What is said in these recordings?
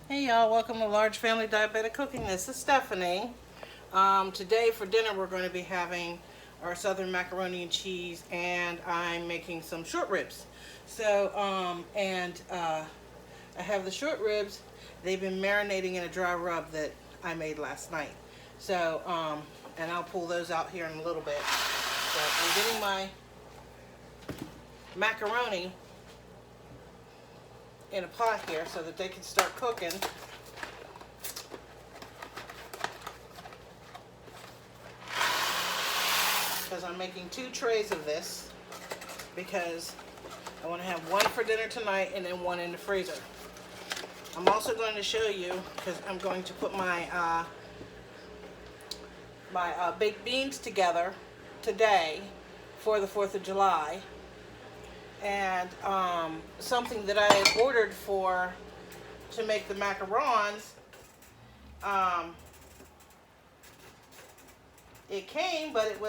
Hey y'all, welcome to Large Family Diabetic Cooking. This is Stephanie. Today for dinner we're going to be having our southern macaroni and cheese, and I'm making some short ribs. I have the short ribs. They've been marinating in a dry rub that I made last night. And I'll pull those out here in a little bit. So I'm getting my macaroni in a pot here so that they can start cooking. Because I'm making 2 trays of this because I want to have one for dinner tonight and then one in the freezer. I'm also going to show you, because I'm going to put my baked beans together today for the 4th of July. And something that I had ordered to make the macarons, it came, but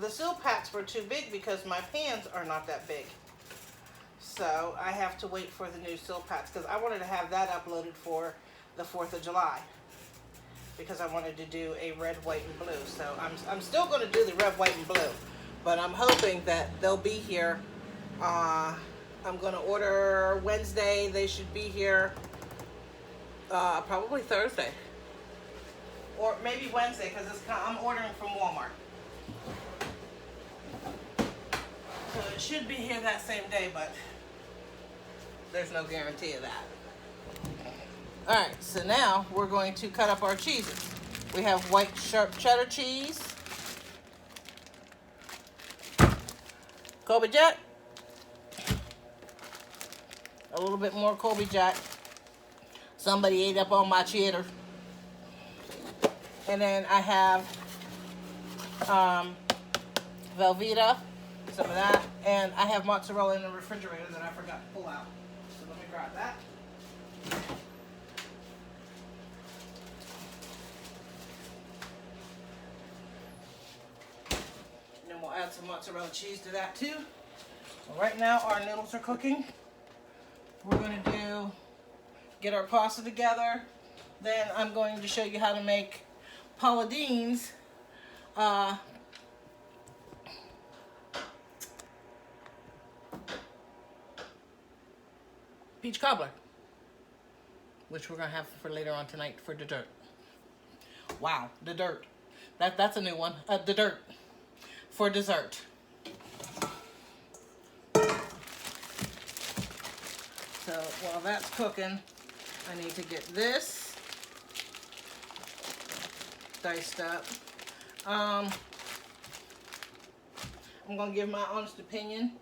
the silpats were too big because my pans are not that big. So I have to wait for the new silpats because I wanted to have that uploaded for the 4th of July because I wanted to do a red, white, and blue. So I'm still going to do the red, white, and blue, but I'm hoping that they'll be here. I'm going to order Wednesday. They should be here probably Thursday. Or maybe Wednesday because I'm ordering from Walmart. So it should be here that same day, but there's no guarantee of that. Alright, so now we're going to cut up our cheeses. We have white sharp cheddar cheese, Colby Jack, a little bit more Colby Jack. Somebody ate up all my cheddar. And then I have Velveeta, some of that, and I have mozzarella in the refrigerator that I forgot to pull out. So let me grab that. And then we'll add some mozzarella cheese to that too. So right now our noodles are cooking. We're going to get our pasta together. Then I'm going to show you how to make Paula Deen's peach cobbler, which we're going to have for later on tonight for dessert. Wow, the dirt. That's a new one. The dirt for dessert. So while that's cooking, I need to get this diced up. I'm going to give my honest opinion.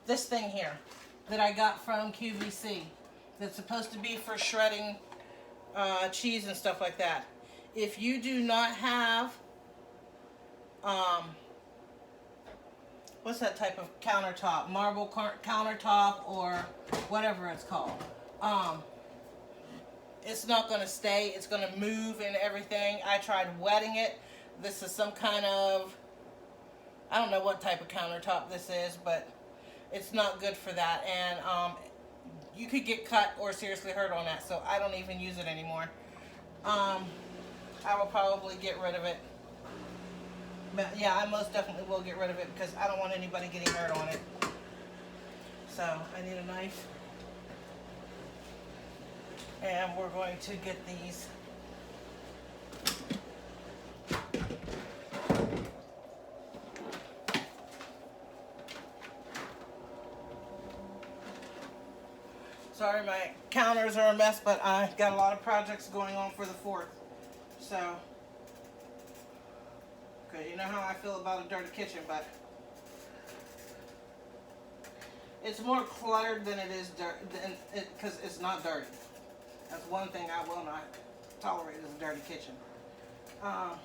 This thing here that I got from QVC that's supposed to be for shredding cheese and stuff like that. If you do not have what's that type of countertop, marble countertop or whatever it's called, it's not going to stay. It's going to move and everything. I tried wetting it. This is some kind of, I don't know what type of countertop this is, but it's not good for that. And you could get cut or seriously hurt on that, so I don't even use it anymore. I will probably get rid of it. But yeah, I most definitely will get rid of it because I don't want anybody getting hurt on it. So I need a knife. And we're going to get these sorry, my counters are a mess, but I got a lot of projects going on for the 4th. So, because you know how I feel about a dirty kitchen, but it's more cluttered than it is dirty, because it's not dirty. That's one thing I will not tolerate is a dirty kitchen. Start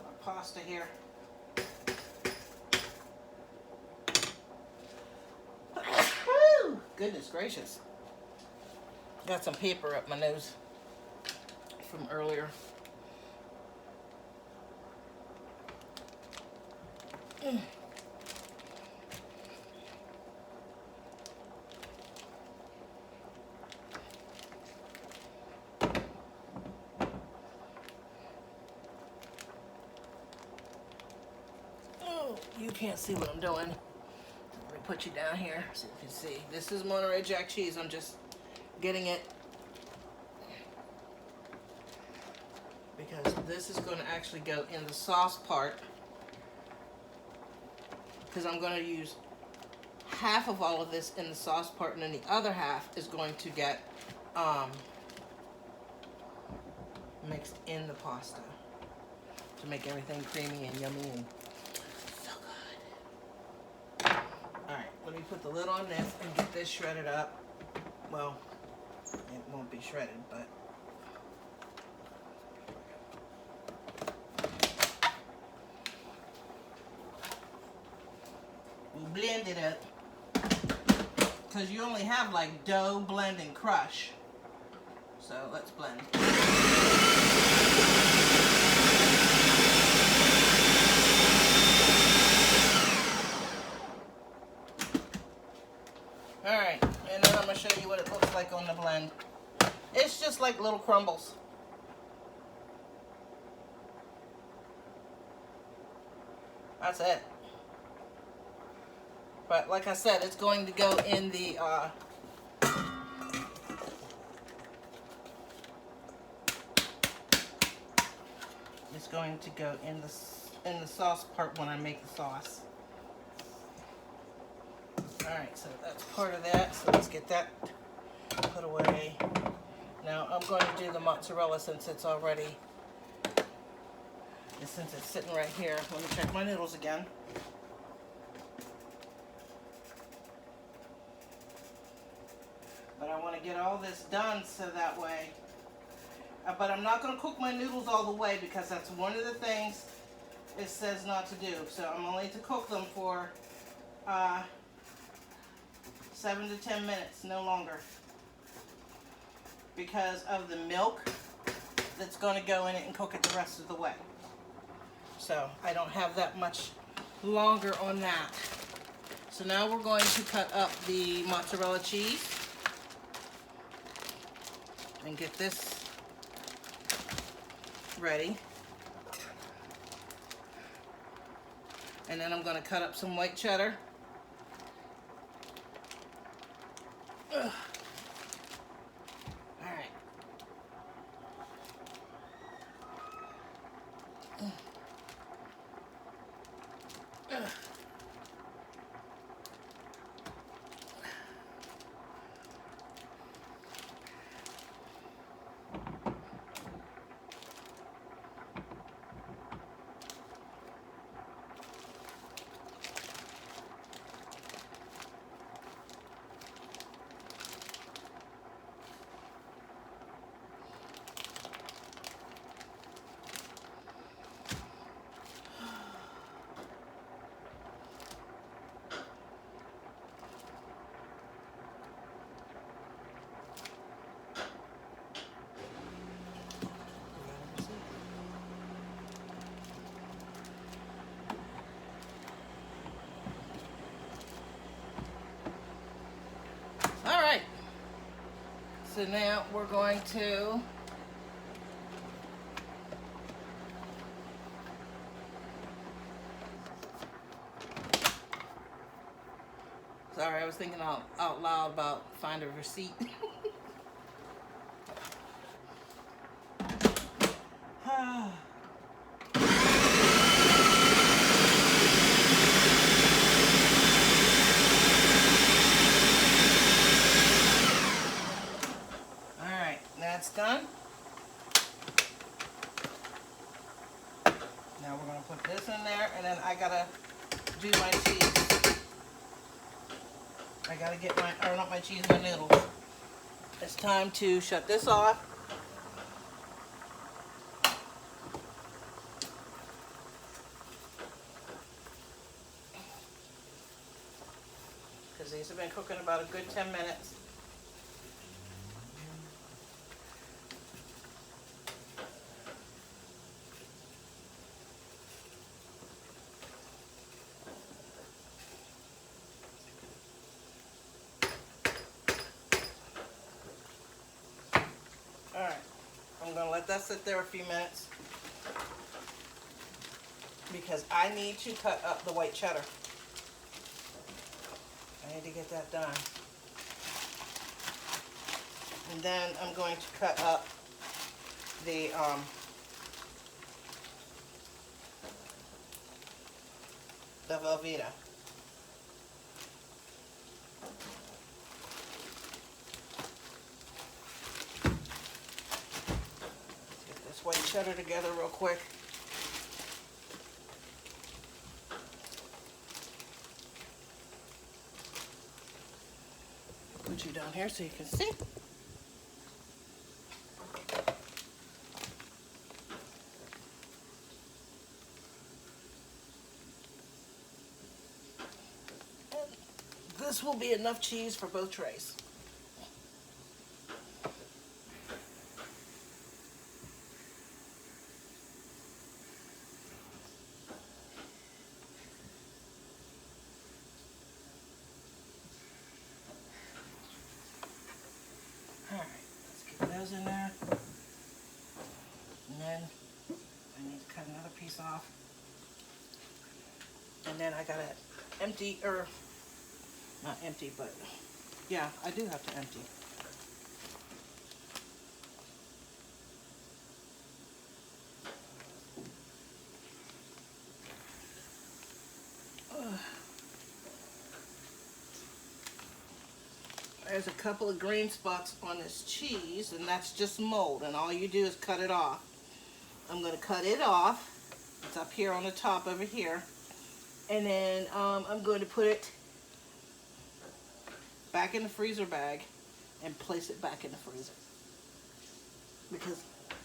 my pasta here. Goodness gracious. Got some paper up my nose from earlier. Oh, you can't see what I'm doing. Let me put you down here so you can see. This is Monterey Jack cheese. I'm just getting it because this is going to actually go in the sauce part, because I'm going to use half of all of this in the sauce part, and then the other half is going to get mixed in the pasta to make everything creamy and yummy and so good. Alright, let me put the lid on this and get this shredded up. Well, it won't be shredded, but we'll blend it up, because you only have like dough, blend, and crush. So let's blend. Alright, and then I'm going to show you what it looks like on the blend. It's just like little crumbles. That's it. But like I said, it's going to go in the it's going to go in the sauce part when I make the sauce. Alright, so that's part of that. So let's get that put away. Now I'm going to do the mozzarella since it's sitting right here. Let me check my noodles again. But I want to get all this done so that way. But I'm not going to cook my noodles all the way, because that's one of the things it says not to do. So I'm only to cook them for 7 to 10 minutes, no longer, because of the milk that's going to go in it and cook it the rest of the way. So I don't have that much longer on that. So now we're going to cut up the mozzarella cheese and get this ready. And then I'm going to cut up some white cheddar. Ugh. All right. Ugh. So now we're going to sorry, I was thinking out loud about find a receipt. Done. Now we're going to put this in there, and then I gotta do my cheese. I gotta get my, or not my cheese, my noodles. It's time to shut this off. Because these have been cooking about a good 10 minutes. Alright, I'm going to let that sit there a few minutes. because I need to cut up the white cheddar. I need to get that done. And then I'm going to cut up the Velveeta. Let's get this white cheddar together real quick. Put you down here so you can see. This will be enough cheese for both trays. Alright, let's get those in there. And then I need to cut another piece off. And then I gotta empty, or not empty, but yeah, I do have to empty. There's a couple of green spots on this cheese, and that's just mold, and all you do is cut it off. I'm going to cut it off. It's up here on the top over here. And then I'm going to put it back in the freezer bag and place it back in the freezer, because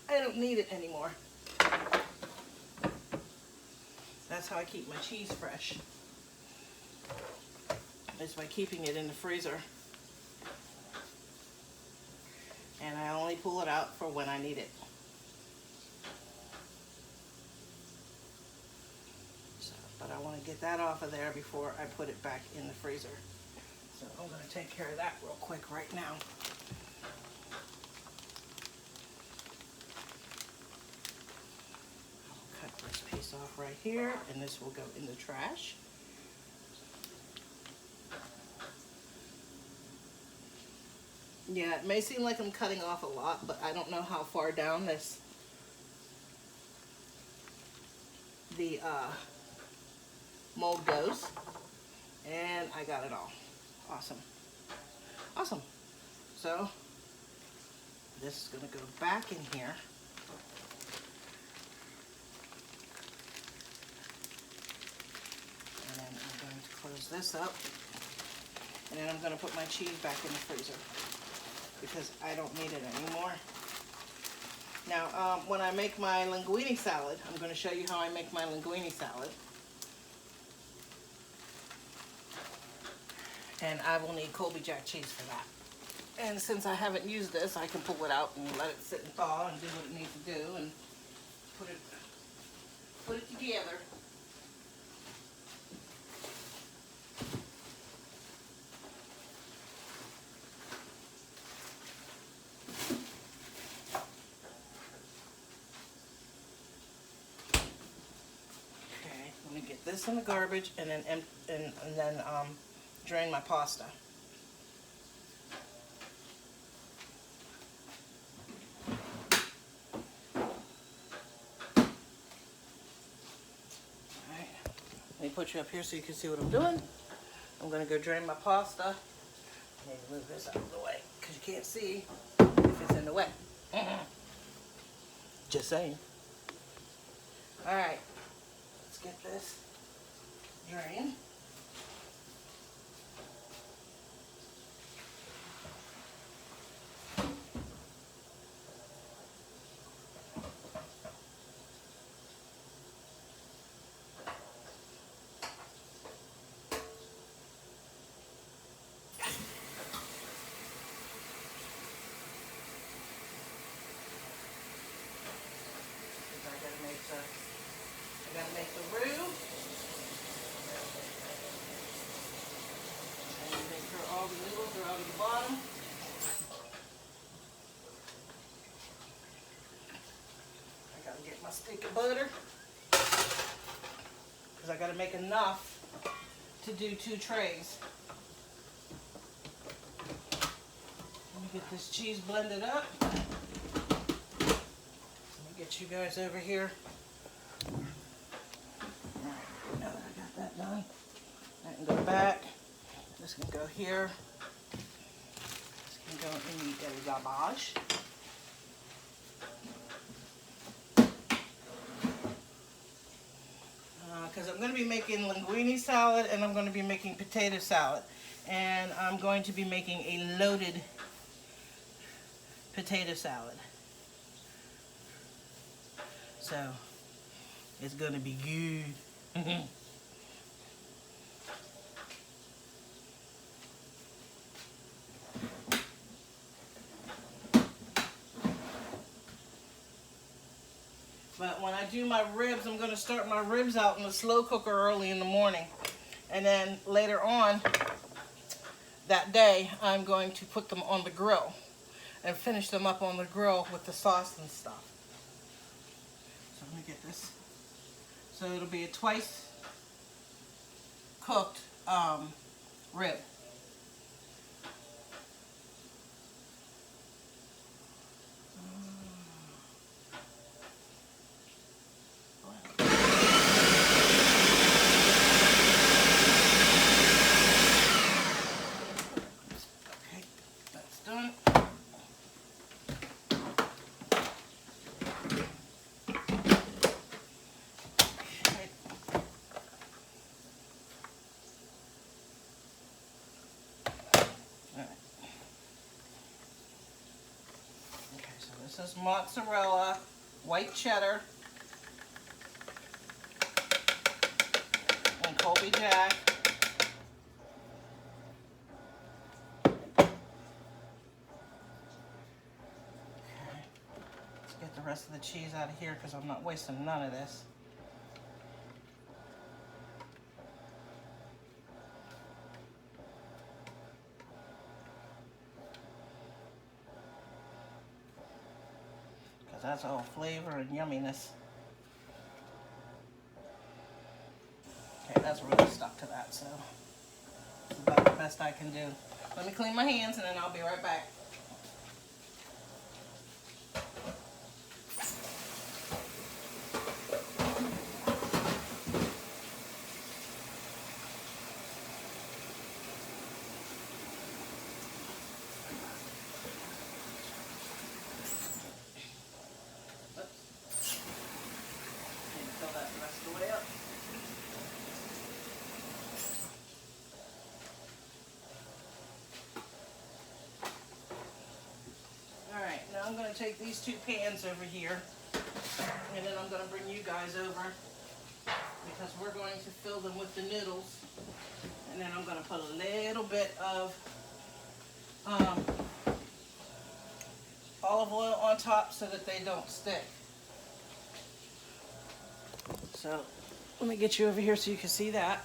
I don't need it anymore. That's how I keep my cheese fresh, is by keeping it in the freezer. And I only pull it out for when I need it. So, but I want to get that off of there before I put it back in the freezer. So I'm going to take care of that real quick right now. I'll cut this piece off right here, and this will go in the trash. Yeah, it may seem like I'm cutting off a lot, but I don't know how far down the mold goes. And I got it all. Awesome. Awesome. So this is going to go back in here. And then I'm going to close this up. And then I'm going to put my cheese back in the freezer, because I don't need it anymore. Now, when I make my linguine salad, I'm going to show you how I make my linguine salad. And I will need Colby Jack cheese for that. And since I haven't used this, I can pull it out and let it sit and thaw and do what it needs to do and put it together. Get this in the garbage, and then drain my pasta. Alright, let me put you up here so you can see what I'm doing. I'm going to go drain my pasta. I need to move this out of the way because you can't see if it's in the way. Just saying. Alright. Get this drained. I gotta make the roux. And make sure all the noodles are out of the bottom. I gotta get my stick of butter. because I got to make enough to do 2 trays. Let me get this cheese blended up. Let me get you guys over here. Alright, now that I got that done, I can go back. This can go here. This can go in the garbage. Because I'm going to be making linguine salad and I'm going to be making potato salad. And I'm going to be making a loaded potato salad. So, it's going to be good. But when I do my ribs, I'm going to start my ribs out in the slow cooker early in the morning. And then later on that day, I'm going to put them on the grill and finish them up on the grill with the sauce and stuff. So let me get this. So it'll be a twice cooked rib. This is mozzarella, white cheddar, and Colby Jack. Okay. Let's get the rest of the cheese out of here because I'm not wasting none of this. That's all flavor and yumminess. Okay, that's really stuck to that, so it's about the best I can do. Let me clean my hands and then I'll be right back. I'm going to take these 2 pans over here and then I'm going to bring you guys over because we're going to fill them with the noodles, and then I'm going to put a little bit of olive oil on top so that they don't stick. So let me get you over here so you can see that.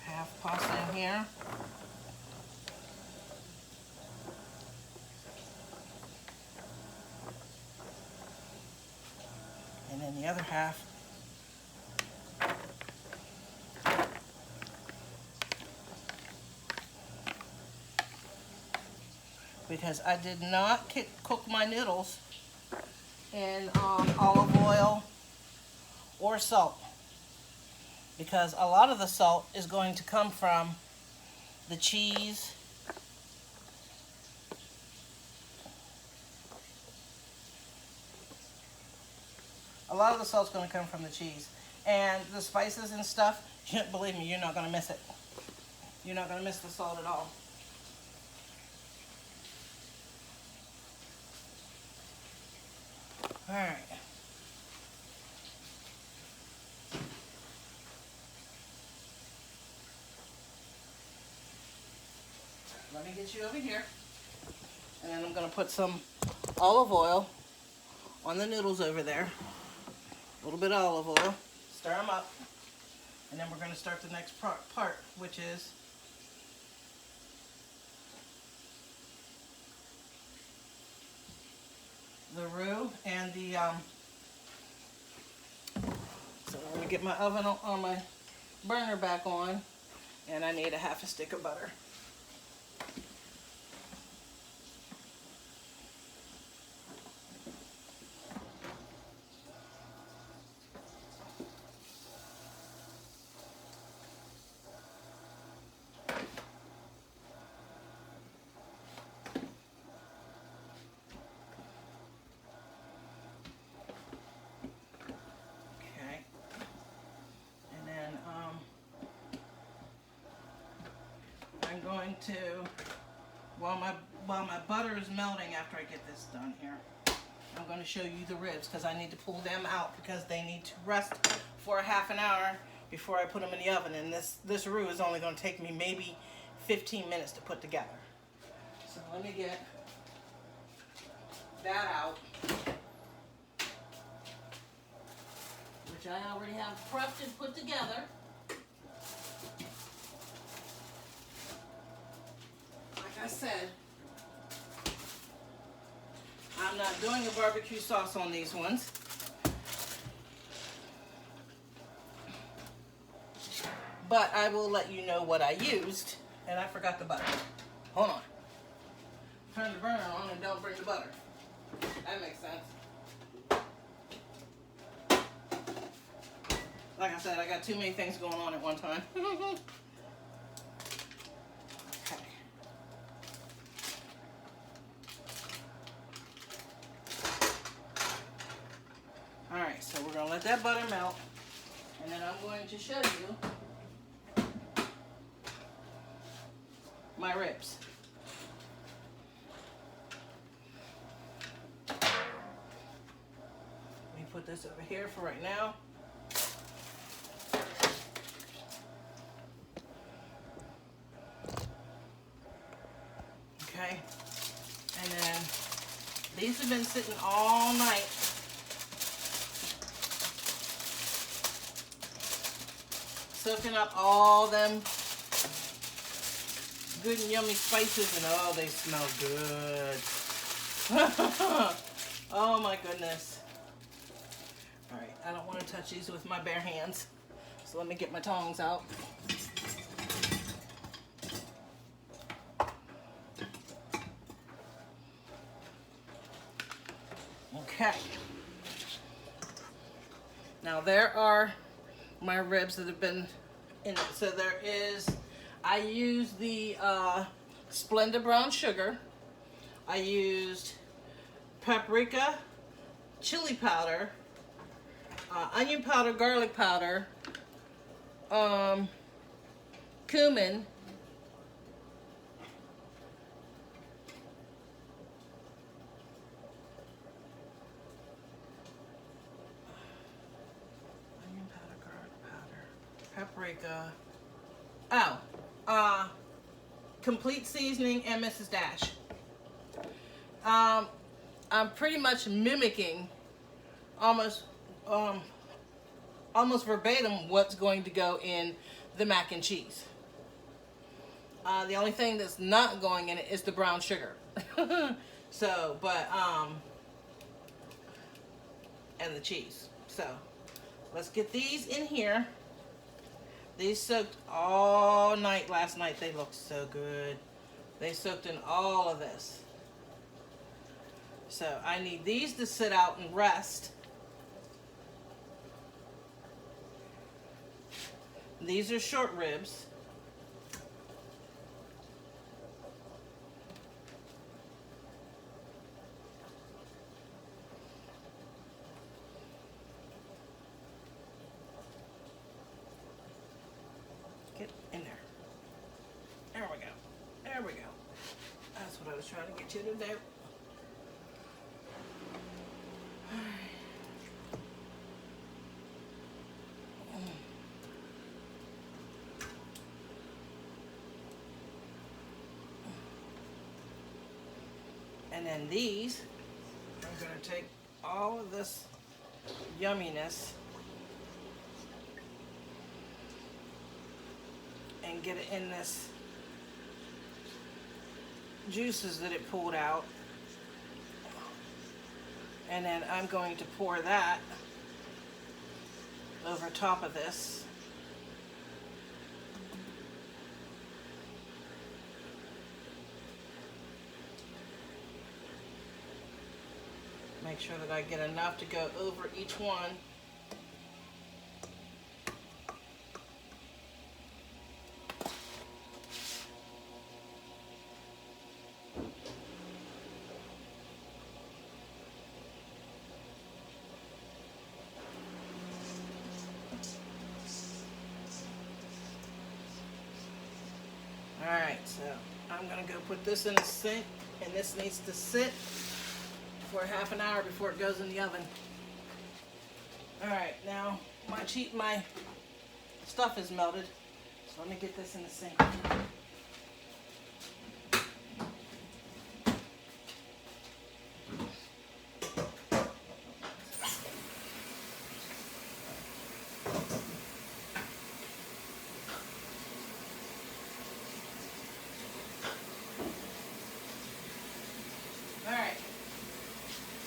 Half pasta in here. And then the other half because I did not cook my noodles in olive oil or salt, because a lot of the salt is going to come from the cheese and the spices and stuff. Believe me, you're not going to miss it. You're not going to miss the salt at all. All right. Let me get you over here. And then I'm going to put some olive oil on the noodles over there. A little bit of olive oil. Stir them up. And then we're going to start the next part, which is the roux and the so I'm gonna get my oven on my burner back on, and I need a half a stick of butter. I'm going to, while my butter is melting after I get this done here, I'm going to show you the ribs because I need to pull them out because they need to rest for a half an hour before I put them in the oven. And this roux is only going to take me maybe 15 minutes to put together. So let me get that out, which I already have prepped and put together. Like I said, I'm not doing a barbecue sauce on these ones. But I will let you know what I used. And I forgot the butter. Hold on. Turn the burner on and don't bring the butter. That makes sense. Like I said, I got too many things going on at one time. Okay. Alright, so we're going to let that butter melt. And then I'm going to show you my ribs. Let me put this over here for right now. Okay, and then these have been sitting all night. Soaking up all them good and yummy spices, and oh, they smell good. Oh my goodness. All right, I don't want to touch these with my bare hands, so let me get my tongs out. Okay. Now there are my ribs that have been in it. So there is, I used the Splenda brown sugar. I used paprika, chili powder, onion powder, garlic powder, cumin, paprika, complete seasoning, and Mrs. Dash. I'm pretty much mimicking almost verbatim what's going to go in the mac and cheese. The only thing that's not going in it is the brown sugar. So, but and the cheese. So let's get these in here. These soaked all night last night. They look so good. They soaked in all of this. So I need these to sit out and rest. These are short ribs. Get in there. There we go. There we go. That's what I was trying to get you to do. And then these, I'm going to take all of this yumminess and get it in this juices that it pulled out. And then I'm going to pour that over top of this. Make sure that I get enough to go over each one. Alright, so I'm going to go put this in the sink, and this needs to sit for half an hour before it goes in the oven. Alright, now my stuff is melted, so let me get this in the sink. Alright,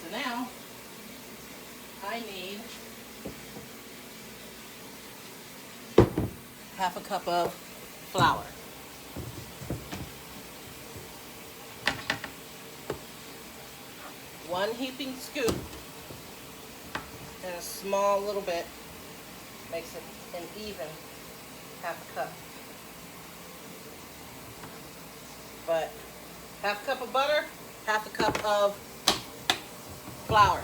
so now I need half a cup of flour. One heaping scoop and a small little bit makes it an even half a cup. But half a cup of butter, half a cup of flour.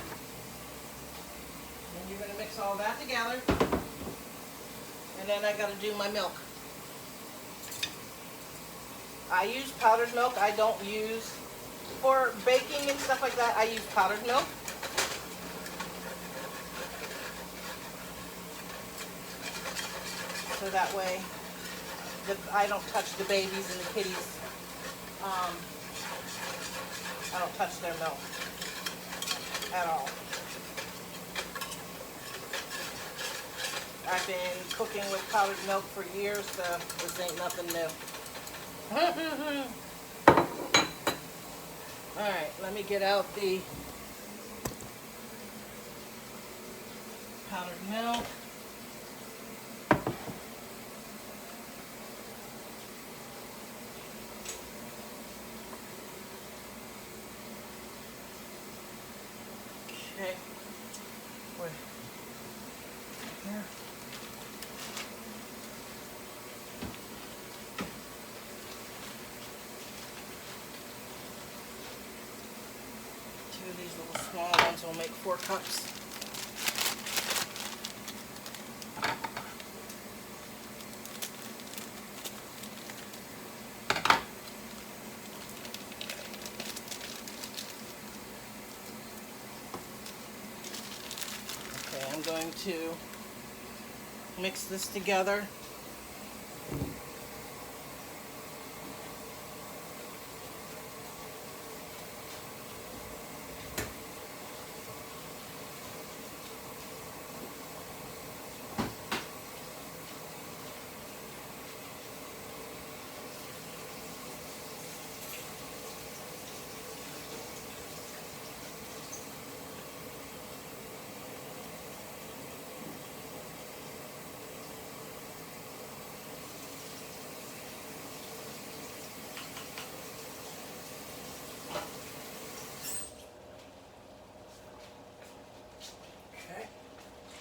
And you're going to mix all that together. And then I got to do my milk. I use powdered milk. I don't use, for baking and stuff like that, I use powdered milk. So that way I don't touch the babies and the kitties. I don't touch their milk at all. I've been cooking with powdered milk for years, so this ain't nothing new. Alright, let me get out the powdered milk. Okay. Wait. Here. Two of these little small ones will make 4 cups. Okay, I'm going to mix this together.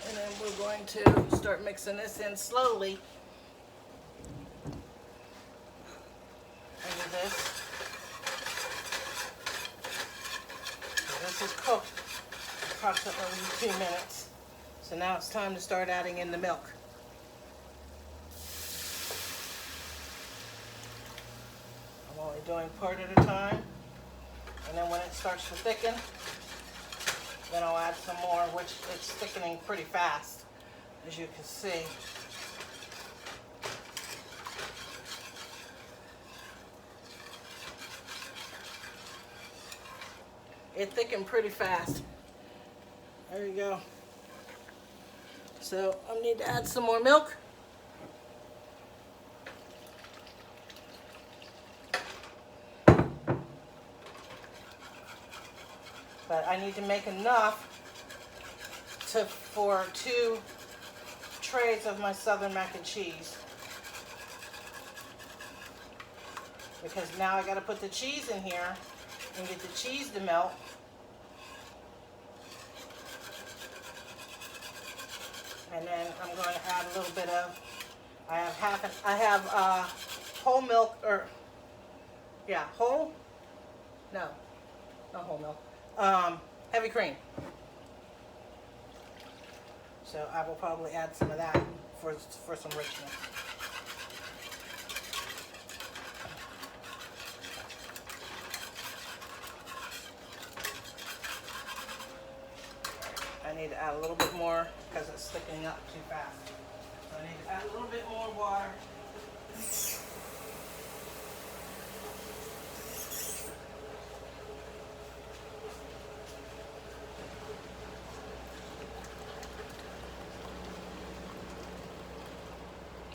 And then we're going to start mixing this in slowly into this. So this is cooked approximately 2 minutes. So now it's time to start adding in the milk. I'm only doing part at a time. And then when it starts to thicken, then I'll add some more, which it's thickening pretty fast, as you can see. It thickened pretty fast. There you go. So I need to add some more milk. But I need to make enough for 2 trays of my Southern mac and cheese. Because now I got to put the cheese in here and get the cheese to melt. And then I'm going to add a little bit of, I have whole milk, or yeah, not whole milk, heavy cream. So I will probably add some of that for some richness. I need to add a little bit more because it's thickening up too fast. So I need to add a little bit more water.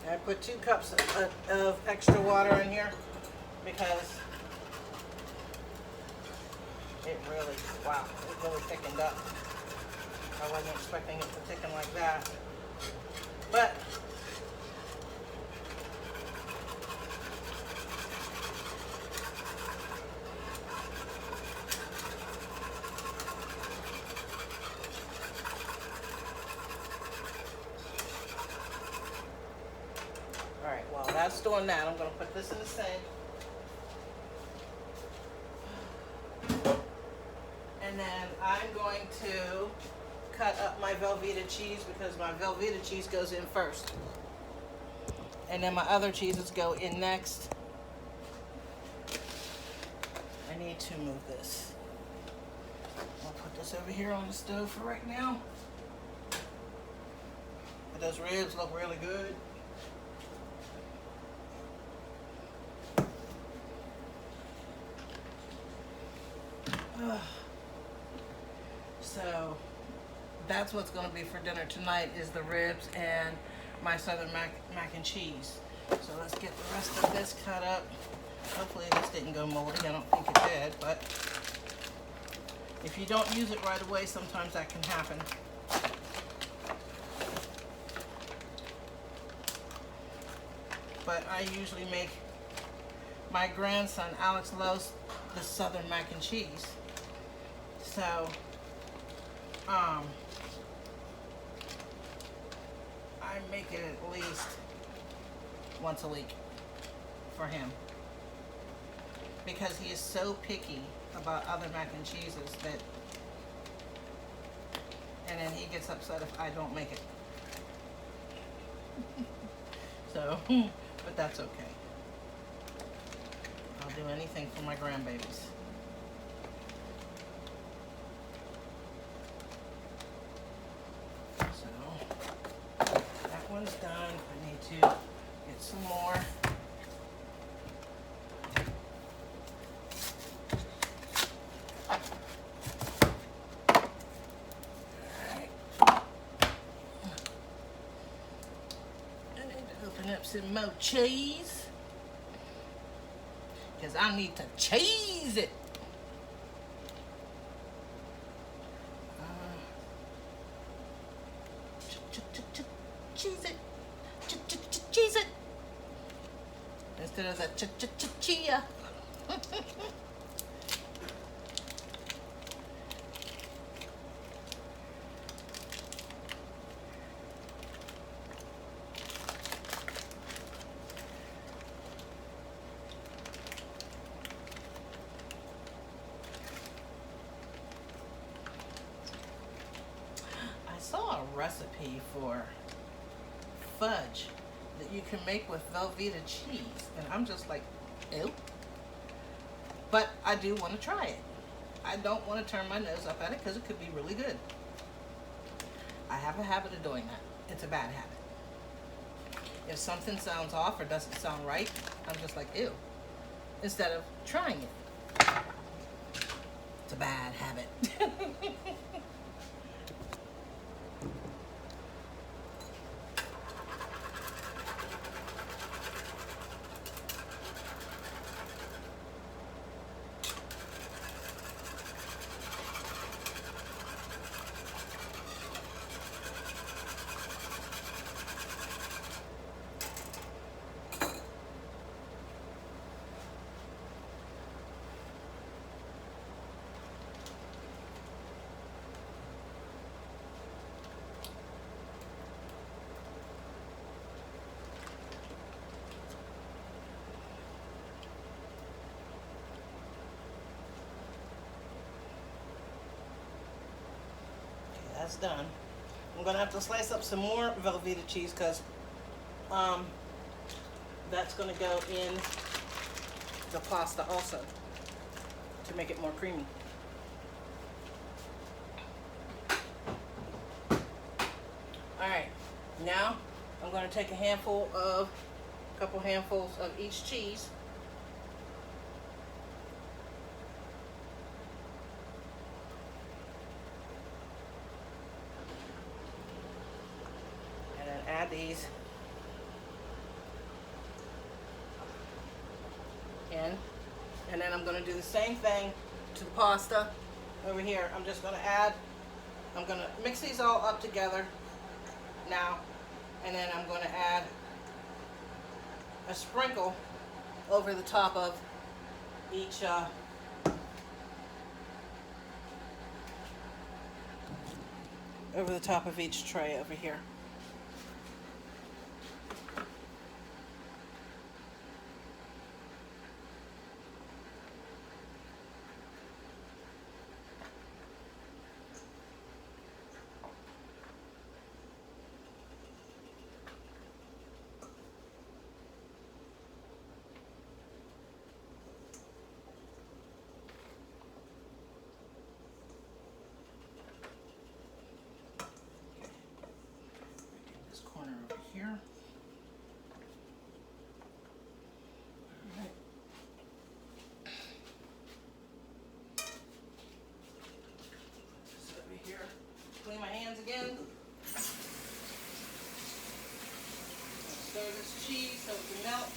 I put 2 cups of extra water in here because it really thickened up. I wasn't expecting it to thicken like that. But alright, while that's doing that, I'm going to put this in the sink. And then I'm going to cut up my Velveeta cheese because my Velveeta cheese goes in first. And then my other cheeses go in next. I need to move this. I'll put this over here on the stove for right now. But those ribs look really good. So that's what's going to be for dinner tonight is the ribs and my Southern mac and cheese. So let's get the rest of this cut up. Hopefully this didn't go moldy. I don't think it did, but if you don't use it right away, sometimes that can happen. But I usually make my grandson Alex loves the Southern mac and cheese. So I make it at least once a week for him because he is so picky about other mac and cheeses that, and then he gets upset if I don't make it. So, but that's okay. I'll do anything for my grandbabies. One's done. I need to get some more. Alright. I need to open up some more cheese because I need to cheese it. Cheese it. Cheese it. Instead of that chia. I saw a recipe for fudge that you can make with Velveeta cheese, and I'm just like, ew. But I do want to try it. I don't want to turn my nose up at it because it could be really good. I have a habit of doing that. It's a bad habit. If something sounds off or doesn't sound right, I'm just like, ew, instead of trying it. It's a bad habit. that's done. I'm gonna have to slice up some more Velveeta cheese because that's gonna go in the pasta also to make it more creamy. Alright, now I'm going to take a couple handfuls of each cheese. And then add these in. And then I'm going to do the same thing to the pasta over here. I'm going to mix these all up together now, and then I'm going to add a sprinkle over the top of each tray over here. Here. Right. This over here. Clean my hands again. Stir this cheese so it can melt.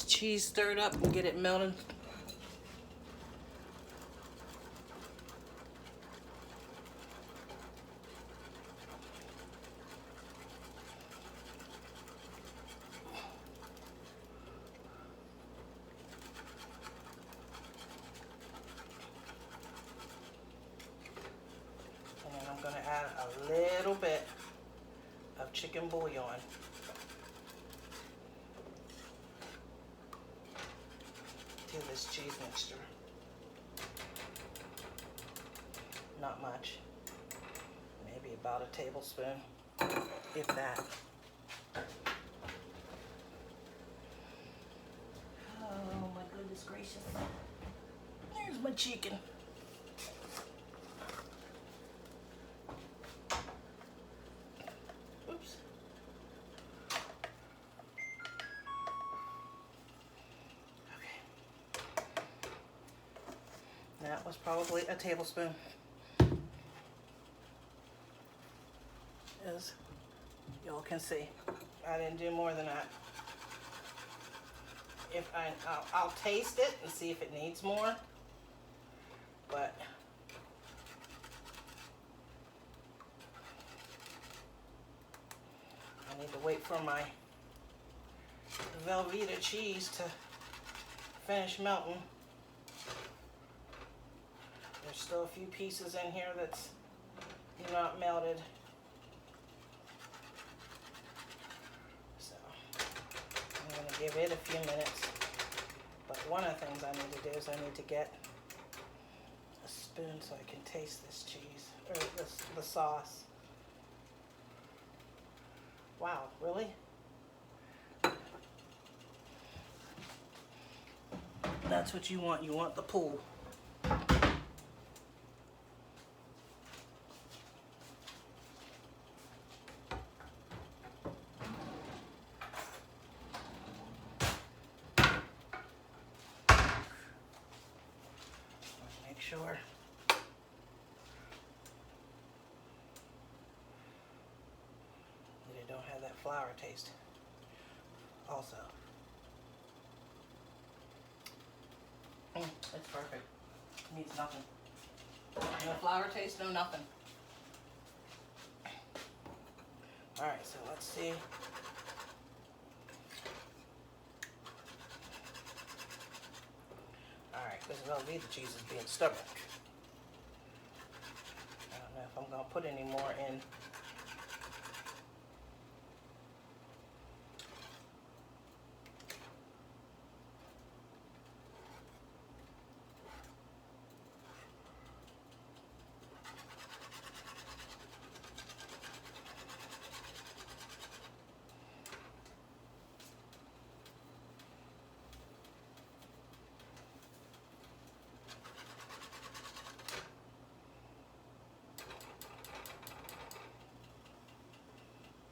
Cheese stirred up and get it melted. And then I'm going to add a little bit of chicken bouillon. To this cheese mixture. Not much. Maybe about a tablespoon, if that. Oh my goodness gracious. There's my chicken. Oops. That was probably a tablespoon. As y'all can see, I didn't do more than that. I'll taste it and see if it needs more, but I need to wait for my Velveeta cheese to finish melting. There's still a few pieces in here that's not melted. So I'm going to give it a few minutes. But one of the things I need to do is I need to get a spoon so I can taste this cheese, or the sauce. Wow, really? That's what you want. You want the pool. Make sure that it don't have that flour taste also. It's perfect. It needs nothing. No flour taste, no nothing. Alright, so let's see. Alright, this Velveeta cheese is being stubborn. I don't know if I'm going to put any more in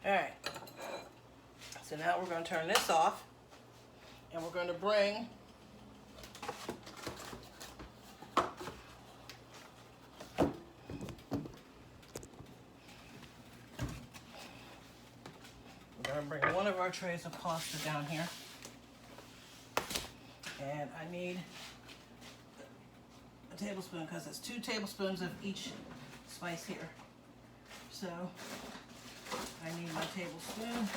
All right. So now we're going to turn this off, and we're going to bring one of our trays of pasta down here. And I need a tablespoon because it's 2 tablespoons of each spice here. So I need my tablespoon.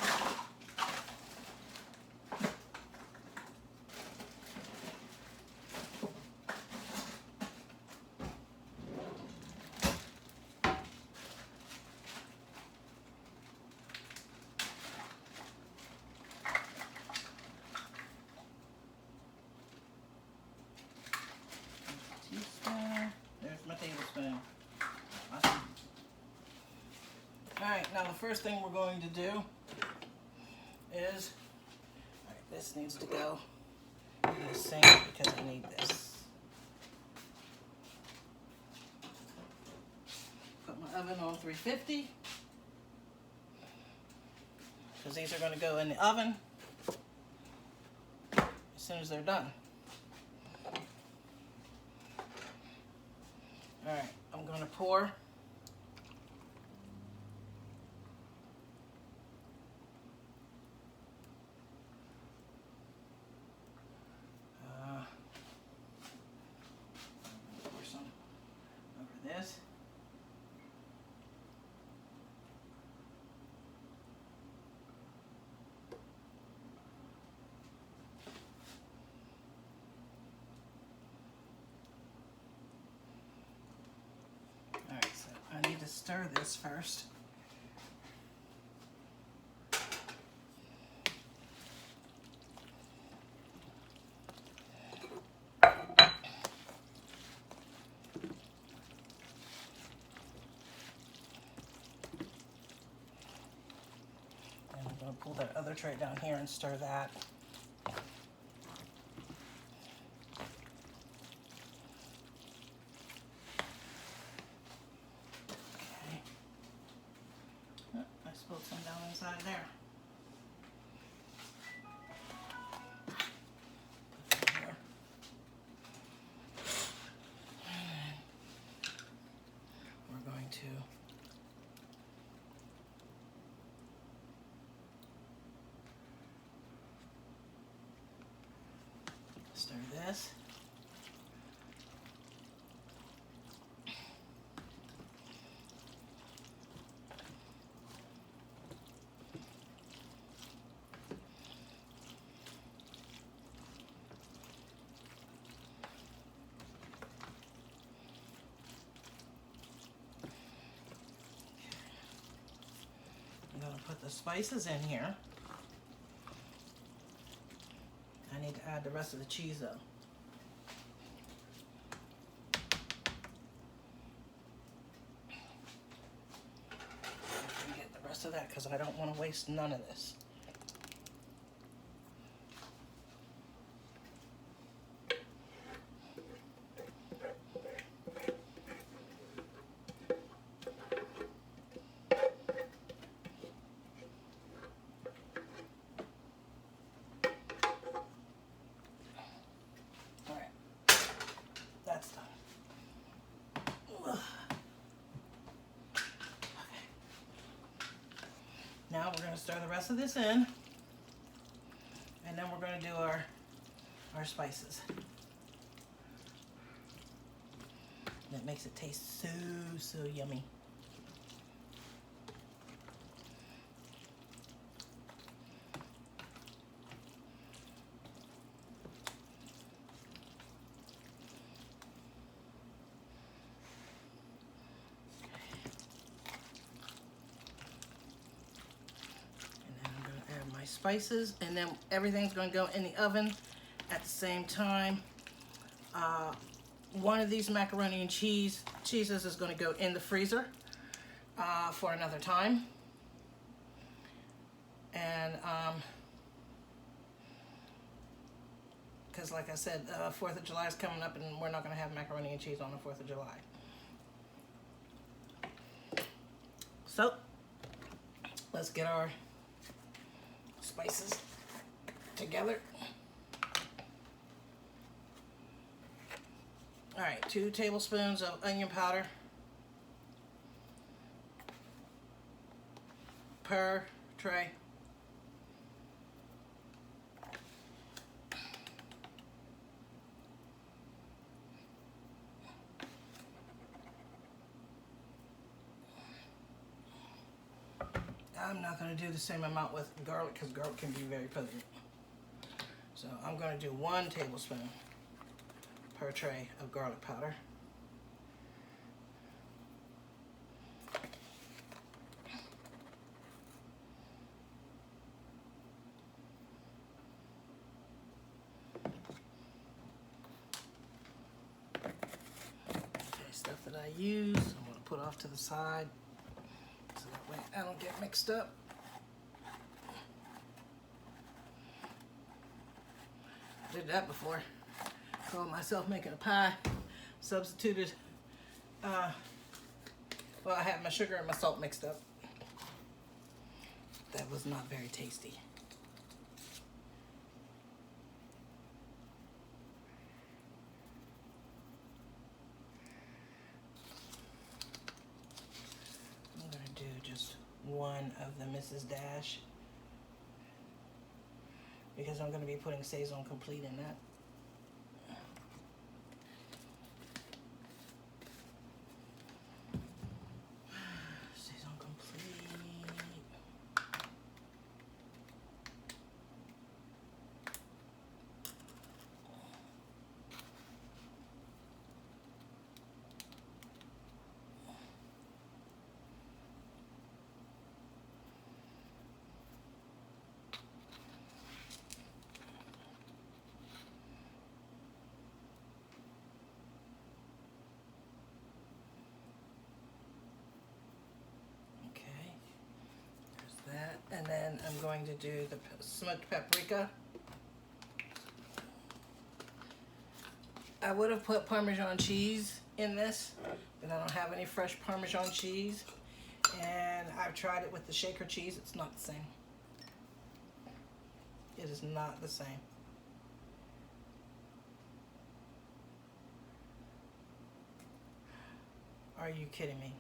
There's my tablespoon. Awesome. Alright, now the first thing we're going to do is, alright, this needs to go in the sink because I need this. Put my oven on 350 because these are going to go in the oven as soon as they're done. Alright, I'm going to pour some over this. Alright, so I need to stir this first. And I'm going to pull that other tray down here and stir that. Spilled some down inside there. We're going to stir this. I'm going to put the spices in here. I need to add the rest of the cheese though. Get the rest of that because I don't want to waste none of this. Now we're going to stir the rest of this in, and then we're going to do our spices. That makes it taste so yummy. Spices, and then everything's going to go in the oven at the same time. One of these macaroni and cheeses is going to go in the freezer for another time, and because like I said, 4th of July is coming up and we're not going to have macaroni and cheese on the 4th of July. So Let's get our spices together. All right, 2 tablespoons of onion powder per tray. I'm not going to do the same amount with garlic because garlic can be very potent. So I'm going to do 1 tablespoon per tray of garlic powder. Okay, stuff that I use, I'm going to put off to the side so that way I don't get mixed up. I did that before. Called myself making a pie. Substituted, well, I had my sugar and my salt mixed up. That was not very tasty. I'm going to do just 1 of the Mrs. Dash because I'm going to be putting Saison Complete in that. Saison Complete. And then I'm going to do the smoked paprika. I would have put Parmesan cheese in this, but I don't have any fresh Parmesan cheese. And I've tried it with the shaker cheese. It's not the same. It is not the same. Are you kidding me?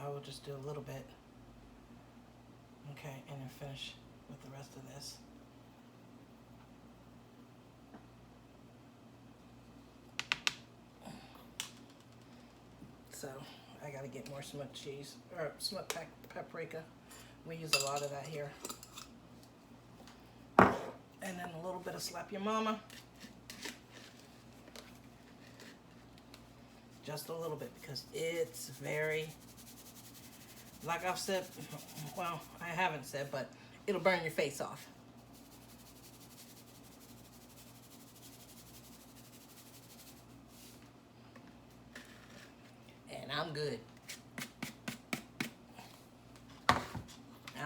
I will just do a little bit. Okay, and then finish with the rest of this. So I gotta get more smoked cheese, or smoked paprika. We use a lot of that here. And then a little bit of Slap Your Mama. Just a little bit because it's very, like I've said, well, I haven't said, but it'll burn your face off. And I'm good. I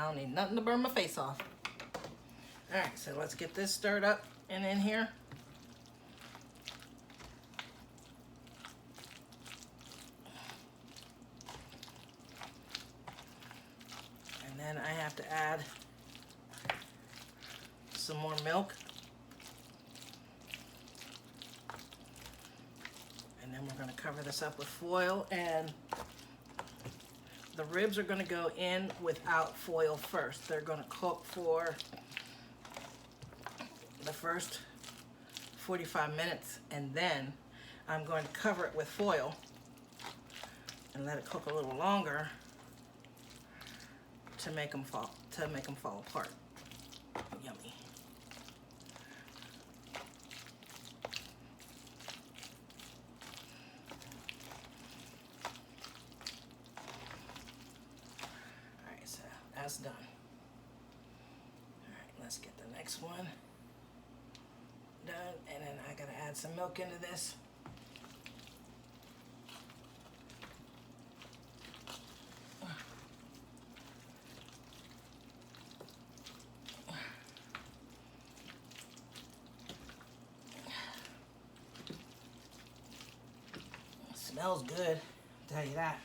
don't need nothing to burn my face off. All right, so let's get this stirred up and in here. And then I have to add some more milk. And then we're going to cover this up with foil, and the ribs are going to go in without foil first. They're going to cook for the first 45 minutes, and then I'm going to cover it with foil and let it cook a little longer to make them fall apart. Yummy. All right, so that's done. All right, let's get the next one done, and then I gotta add some milk into this. Smells good, I'll tell you that.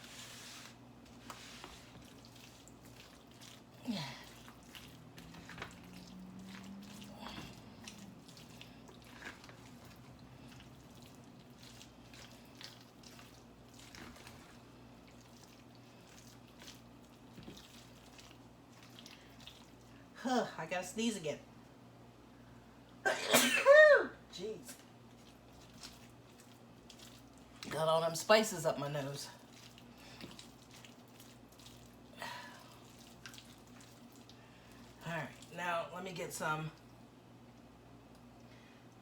Huh, I gotta sneeze again. Jeez. Got all them spices up my nose. All right, now let me get some.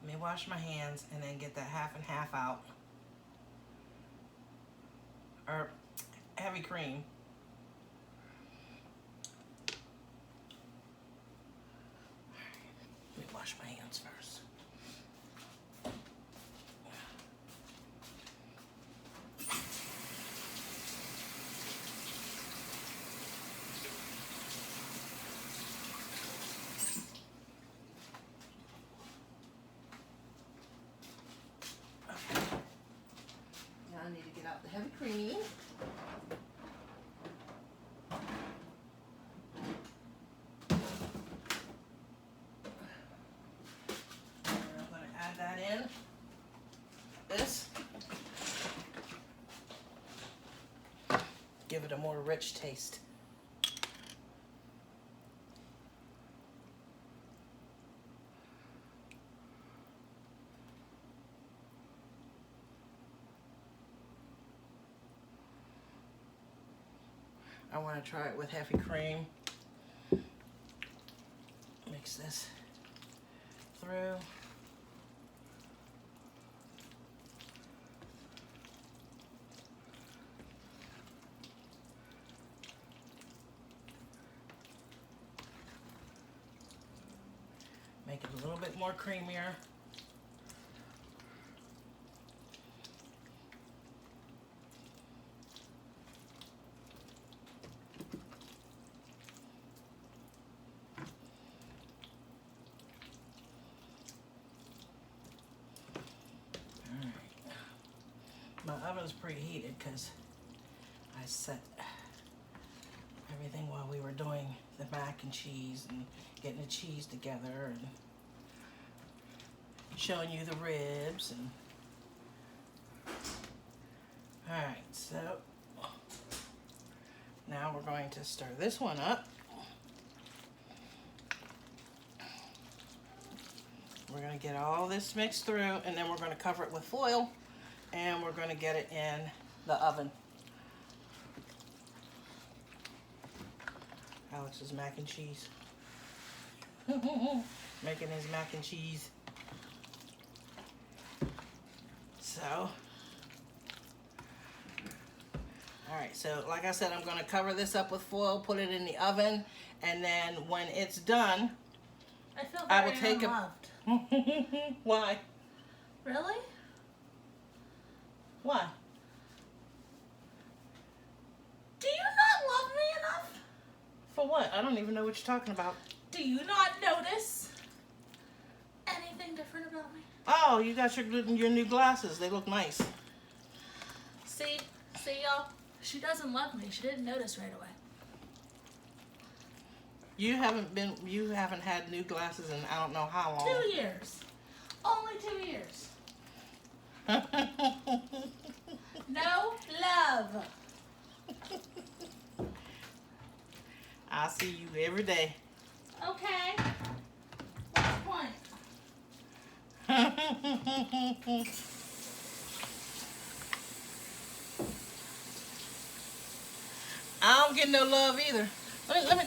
Let me wash my hands and then get that half and half out. Or heavy cream. Let me wash my hands first. I need to get out the heavy cream. And I'm going to add that in. This. Give it a more rich taste. I want to try it with heavy cream. Mix this through. Make it a little bit more creamier. My oven's preheated because I set everything while we were doing the mac and cheese and getting the cheese together and showing you the ribs. And all right, so now we're going to stir this one up. We're going to get all this mixed through, and then we're going to cover it with foil, and we're going to get it in the oven. Alex's mac and cheese. Making his mac and cheese. So, alright, so like I said, I'm going to cover this up with foil, put it in the oven, and then when it's done, I feel I very will take unloved. Why? Really? Why? Do you not love me enough? For what? I don't even know what you're talking about. Do you not notice anything different about me? Oh, you got your new glasses. They look nice. See, y'all? She doesn't love me. She didn't notice right away. You haven't had new glasses in I don't know how long. 2 years. Only 2 years. No love. I see you every day. Okay. What's the point? I don't get no love either. Let me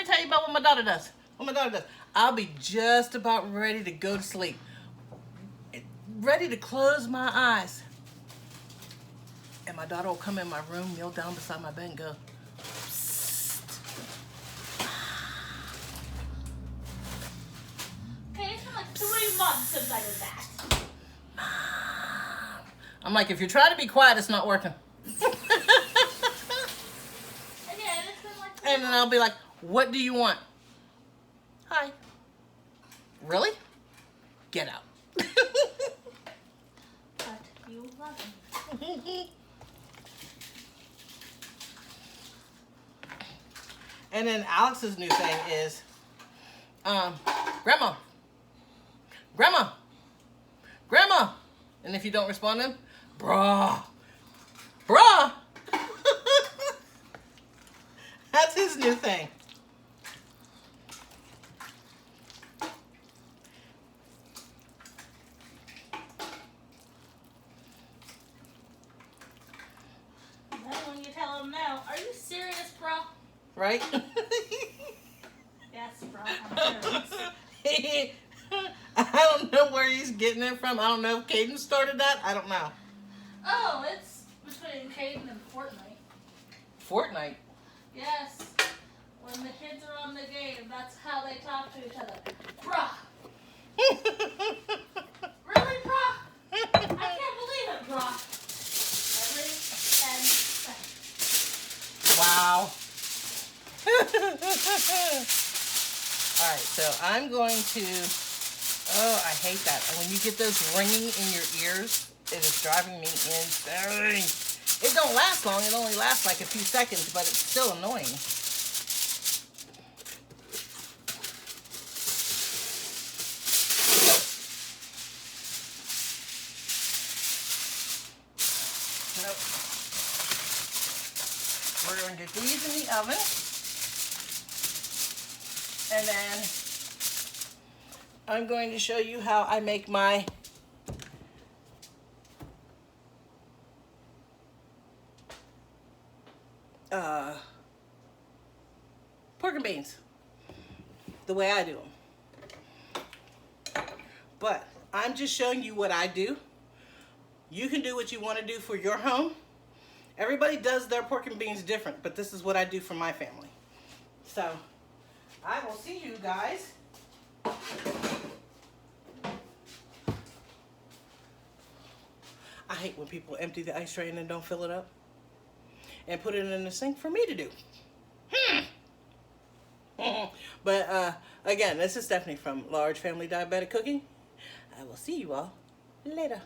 tell you about what my daughter does. What my daughter does. I'll be just about ready to go to sleep. Ready to close my eyes. And my daughter will come in my room, kneel down beside my bed and go, psst. Okay, it's been like 3 months since I did that. I'm like, if you try to be quiet, it's not working. And then I'll be like, what do you want? Hi. Really? Get out. But you love me. And then Alex's new thing is, Grandma. Grandma. Grandma. And if you don't respond to him, bruh. Bruh. That's his new thing. right? Yes, bro. I'm serious. I don't know where he's getting it from. I don't know if Caden started that. I don't know. Oh, it's between Caden and Fortnite. Fortnite. Yes. When the kids are on the game, that's how they talk to each other. Bruh. Really, bruh? I can't believe it, bruh. Every 10 seconds. Wow. Alright, so I'm going to... Oh, I hate that. When you get those ringing in your ears, it is driving me insane. It don't last long. It only lasts like a few seconds, but it's still annoying. So, we're going to get these in the oven. And then I'm going to show you how I make my pork and beans the way I do them. But I'm just showing you what I do. You can do what you want to do for your home. Everybody does their pork and beans different, but this is what I do for my family. So I will see you guys I hate when people empty the ice tray and then don't fill it up and put it in the sink for me to do. But again, this is Stephanie from Large Family Diabetic Cooking. I will see you all later.